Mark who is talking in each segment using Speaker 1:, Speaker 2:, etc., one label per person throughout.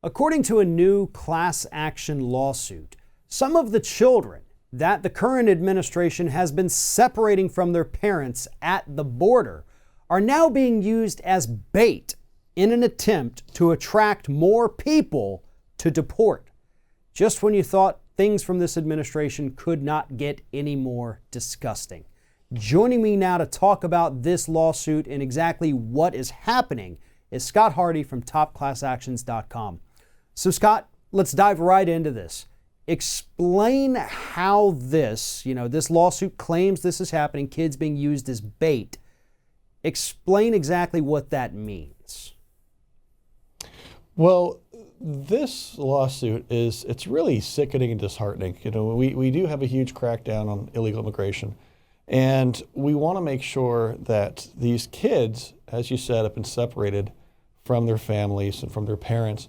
Speaker 1: According to a new class action lawsuit, some of the children that the current administration has been separating from their parents at the border are now being used as bait in an attempt to attract more people to deport. Just when you thought things from this administration could not get any more disgusting. Joining me now to talk about this lawsuit and exactly what is happening is Scott Hardy from topclassactions.com. So Scott, let's dive right into this. Explain how this lawsuit claims this is happening, kids being used as bait. Explain exactly what that means.
Speaker 2: Well, this lawsuit it's really sickening and disheartening. We do have a huge crackdown on illegal immigration, and we want to make sure that these kids, as you said, have been separated from their families and from their parents,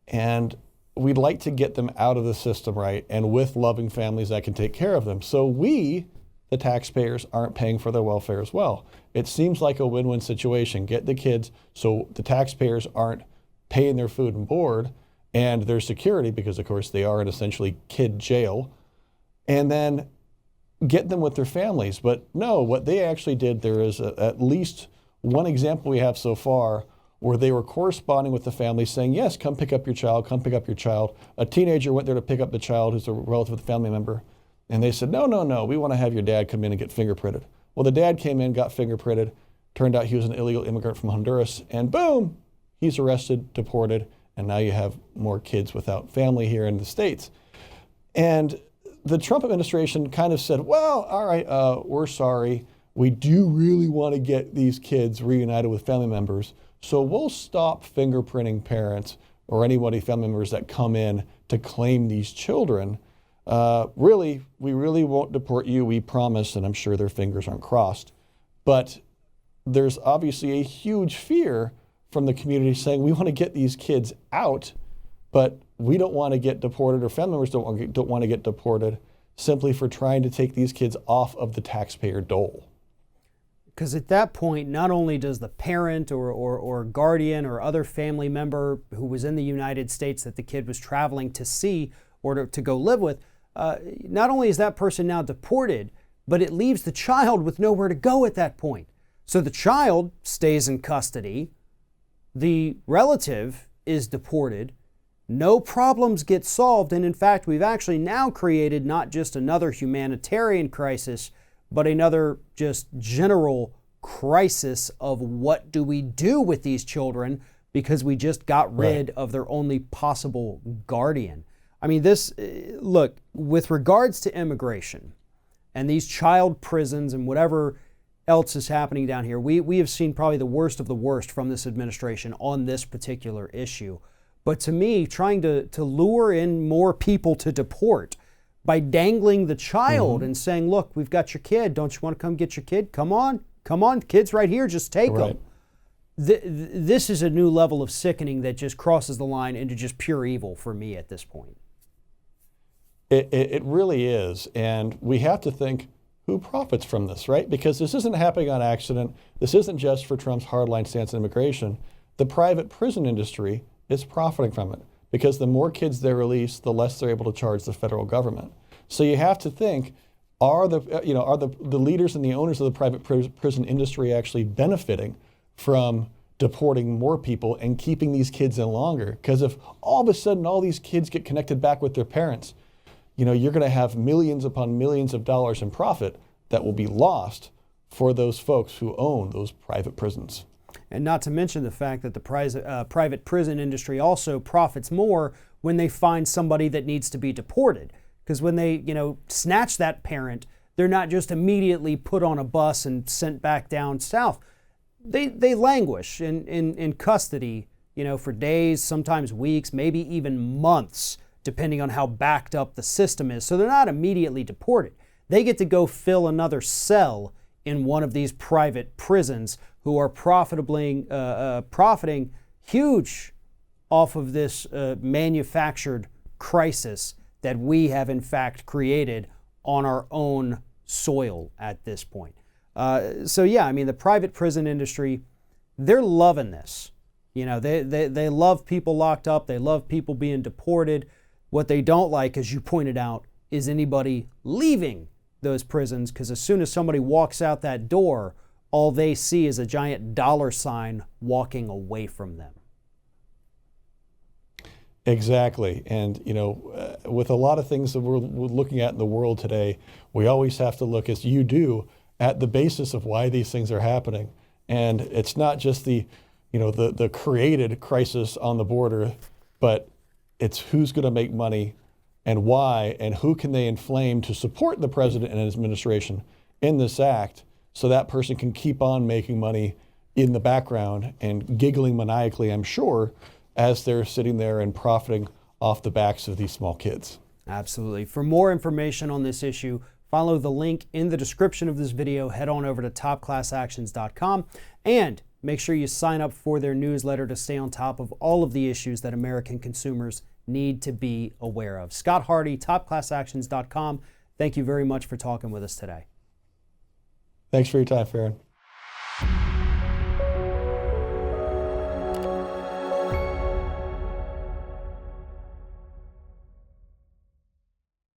Speaker 2: and we'd like to get them out of the system, right, and with loving families that can take care of them. So we, the taxpayers, aren't paying for their welfare as well. It seems like a win-win situation. Get the kids so the taxpayers aren't paying their food and board and their security, because of course they are in essentially kid jail, and then get them with their families. But no, what they actually did, there is at least one example we have so far where they were corresponding with the family saying, yes, come pick up your child, come pick up your child. A teenager went there to pick up the child who's a relative of the family member, and they said, no, we want to have your dad come in and get fingerprinted. Well, the dad came in, got fingerprinted, turned out he was an illegal immigrant from Honduras, and boom, he's arrested, deported, and now you have more kids without family here in the States. And the Trump administration kind of said, well, all right, we're sorry. We do really want to get these kids reunited with family members, so we'll stop fingerprinting parents or anybody, family members that come in to claim these children. We really won't deport you, we promise, and I'm sure their fingers aren't crossed. But there's obviously a huge fear from the community saying we want to get these kids out, but we don't want to get deported, or family members don't want to get deported simply for trying to take these kids off of the taxpayer dole.
Speaker 1: Because at that point, not only does the parent or guardian or other family member who was in the United States that the kid was traveling to see or to go live with, not only is that person now deported, but it leaves the child with nowhere to go at that point. So the child stays in custody, the relative is deported, no problems get solved, and in fact, we've actually now created not just another humanitarian crisis, but another just general crisis of what do we do with these children because we just got rid of their only possible guardian. I mean, look, with regards to immigration and these child prisons and whatever else is happening down here, we have seen probably the worst of the worst from this administration on this particular issue. But to me, trying to lure in more people to deport by dangling the child and saying, look, we've got your kid. Don't you want to come get your kid? Come on, kid's right here, just take them. This is a new level of sickening that just crosses the line into just pure evil for me at this point.
Speaker 2: It really is, and we have to think, who profits from this, right? Because this isn't happening on accident. This isn't just for Trump's hardline stance on immigration. The private prison industry is profiting from it, because the more kids they release, the less they're able to charge the federal government. So you have to think, are the leaders and the owners of the private prison industry actually benefiting from deporting more people and keeping these kids in longer? Because if all of a sudden all these kids get connected back with their parents, you're going to have millions upon millions of dollars in profit that will be lost for those folks who own those private prisons.
Speaker 1: And not to mention the fact that the private prison industry also profits more when they find somebody that needs to be deported. Because when they, snatch that parent, they're not just immediately put on a bus and sent back down south. They languish in custody, for days, sometimes weeks, maybe even months, depending on how backed up the system is. So they're not immediately deported. They get to go fill another cell in one of these private prisons who are profiting huge off of this manufactured crisis that we have in fact created on our own soil at this point. The private prison industry, they're loving this. You know, they love people locked up. They love people being deported. What they don't like, as you pointed out, is anybody leaving those prisons, because as soon as somebody walks out that door, all they see is a giant dollar sign walking away from them.
Speaker 2: Exactly. And, you know, with a lot of things that we're looking at in the world today, we always have to look, as you do, at the basis of why these things are happening. And it's not just the created crisis on the border, but it's who's going to make money and why, and who can they inflame to support the president and his administration in this act, so that person can keep on making money in the background and giggling maniacally, I'm sure, as they're sitting there and profiting off the backs of these small kids.
Speaker 1: Absolutely. For more information on this issue, follow the link in the description of this video. Head on over to topclassactions.com and make sure you sign up for their newsletter to stay on top of all of the issues that American consumers need to be aware of. Scott Hardy, topclassactions.com. Thank you very much for talking with us today.
Speaker 2: Thanks for your time, Farron.